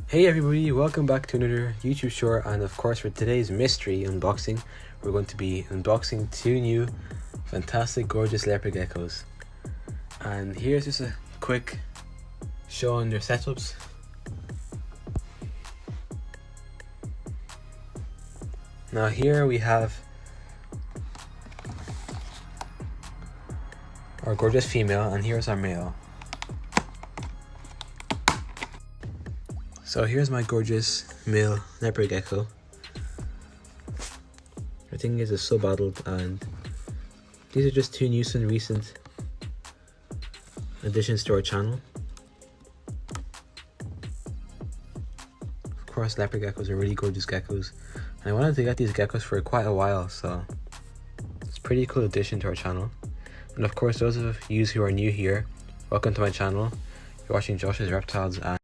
Hey everybody, welcome back to another YouTube short, and of course for today's mystery unboxing, we're going to be unboxing two new fantastic gorgeous leopard geckos. And here's just a quick show on their setups. Now here we have our gorgeous female and here's our male. So here's my gorgeous male leopard gecko. Everything is so bottled, and these are just two new and recent additions to our channel. Of course, leopard geckos are really gorgeous geckos, and I wanted to get these geckos for quite a while, so it's a pretty cool addition to our channel. And of course, those of you who are new here, welcome to my channel. You're watching Josh's Reptiles, and